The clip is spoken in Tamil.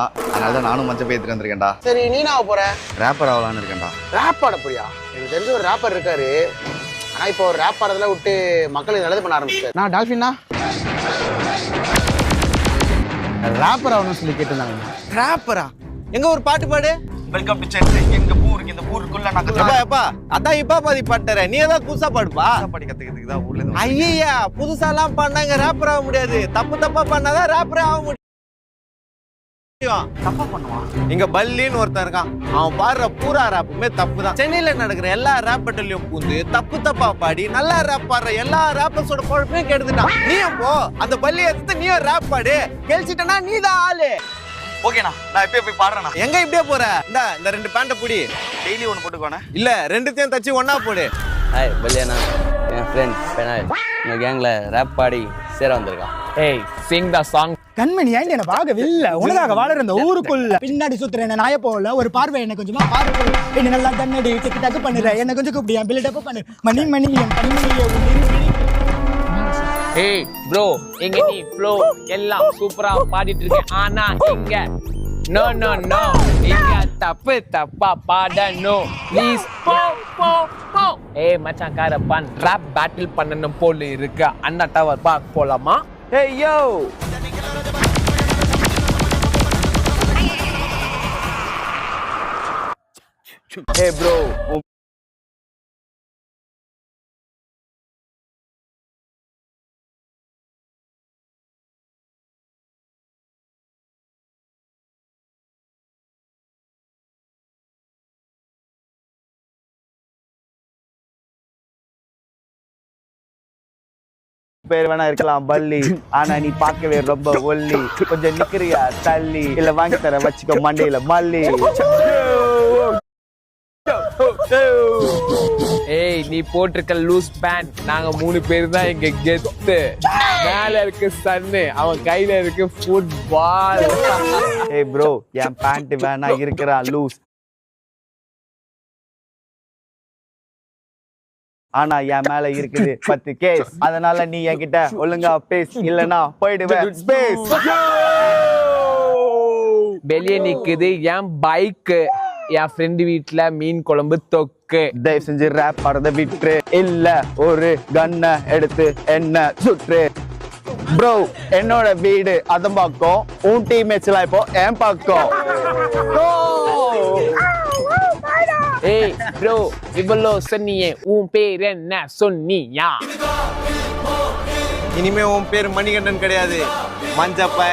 அதனால தான் நானும் மஞ்சள் பேத்துட்டு வந்திருக்கேன்டா. சரி நீ என்ன ஆக போற? ரேப்பர் ஆகலான்னு இருக்கேன்டா. ரேப் ஆட போறியா? எனக்கு தெரிஞ்ச ஒரு ரேப்பர் இருக்காரு. ஆனா இப்போ ஒரு ரேப் ஆடுறதுல விட்டு மக்களுக்கு நல்லது பண்ண ஆரம்பிச்சிட்டாரு. நான் டால்ஃபின்னா ரேப்பர் ஆகணும்னு சொல்லி கேட்டிருந்தாங்க. ரேப்பரா? எங்க ஒரு பாட்டு பாடு. Welcome to Chennai. எங்க ஊருக்கு இந்த ஊருக்குள்ள நான் எப்பா அதான் இப்ப பாதி பாட்டுற. நீ ஏதாவது புதுசா பாடுப்பா. பாடி கத்துக்கிறதுக்கு தான் ஊர்ல இருந்து. ஐயா புதுசா எல்லாம் பண்ணாங்க ரேப்பர் ஆக முடியாது. தப்பா பண்ணாதான் ரேப்பரே ஆக முடியும். தப்பா பண்ணுவான். இங்க பல்லின்னு ஒருத்தன் இருக்கான். அவன் பாடுற பூரா ரேப்புமே தப்பு தான். சென்னையில நடக்கிற எல்லா ரேப் பட்டலையும் பூந்து தப்பா பாடி நல்லா ரேப் பாடுற எல்லா ரேப்பர்ஸோட பொழப்பே கெடுத்துட்டான். நீயும் போ அந்த பல்லியை எடுத்து நீயும் ரேப் பாடு. கெழிச்சிட்டனா நீ தான் ஆளு. ஓகேண்ணா, நான் இப்பயே போய் பாடுறேண்ணா. எங்க இப்படியே போற? இந்த ரெண்டு பேண்ட புடி. டெய்லி ஒன்று போட்டுக்கோண்ணே. இல்ல ரெண்டுத்தையும் தச்சு ஒன்னா போடு. ஹாய் பல்லியாண்ணா, என் ஃப்ரெண்ட் பெனாயில் இந்த கேங்கில் ரேப் பாடி சேர வந்திருக்கான். ஏய் சிங் த சாங். கண்மணி ஏன் என்ன பார்க்கவில்லை? உனதாக வாழற இந்த ஊருக்குள்ள பின்னாடி சுத்துறேன் நாய போல ஒரு பார்வை என்ன கொஞ்சமா பார்வை என்ன நல்லா தண்ணடி டிக்கு டக்கு பண்ணுற என்ன கொஞ்சம் கூப்பிடியா பில்டப் பண்ணு மணி மணி என் பனிமணியை ஏய் ப்ரோ, எங்க நீ ஃப்ளோ எல்லாம் சூப்பரா பாடிட்டு இருக்கேன். ஆனா இங்க நோ நோ நோ, இங்க தப்பா பாடணும். ப்ளீஸ் போ போ போ. ஏய் மச்சான் காரப்பான், ராப் பேட்டில் பண்ணனும் போல இருக்கு. அண்ணா டவர் பார்க் போலாமா? ஏய் யோ Hey bro, பேர் வேணா இருக்கலாம் பல்லி, ஆனா நீ பார்க்கவே ரொம்ப ஒல்லி. கொஞ்சம் நிக்கிறியா தள்ளி, இல்ல வாங்கி தர வச்சுக்கோ மண்டையில மல்லி. ஏய் நீ போட்டிருக்க லூஸ் பேண்ட், நாங்க 3 பேர் தான் இங்க கெத்து. மேல இருக்கு சன்னு, அவன் கையில இருக்கு ஃபுட்பால். ஏய் ப்ரோ, என் பேண்ட் வேணா இருக்கிறான் லூஸ், ஆனா என் மேல இருக்குது 10 கேஸ். அதனால நீ என்கிட்ட ஒழுங்கா பேஸ், இல்லனா போயிடுவேன் ஸ்பேஸ். வெளியே நிக்குது என் பைக்கு, என் ஃப்ரெண்டு வீட்டுல மீன் குழம்பு தொக்கு. தயவு செஞ்சு ரேப் பாடுறத விட்டுரு, இல்ல ஒரு கன்னை எடுத்து என்ன சுற்று. ப்ரோ என்னோட வீடு அதம் பக்கம், உன் டீம்மேட்ஸ் எல்லாம் இப்போ என் பக்கம். ஏய் ப்ரோ, இவ்வளோ சொன்னியே, உன் பேர் என்ன சொன்னியா? இனிமே உன் பேர் மணிகண்டன் கிடையாது, மஞ்சப்பை.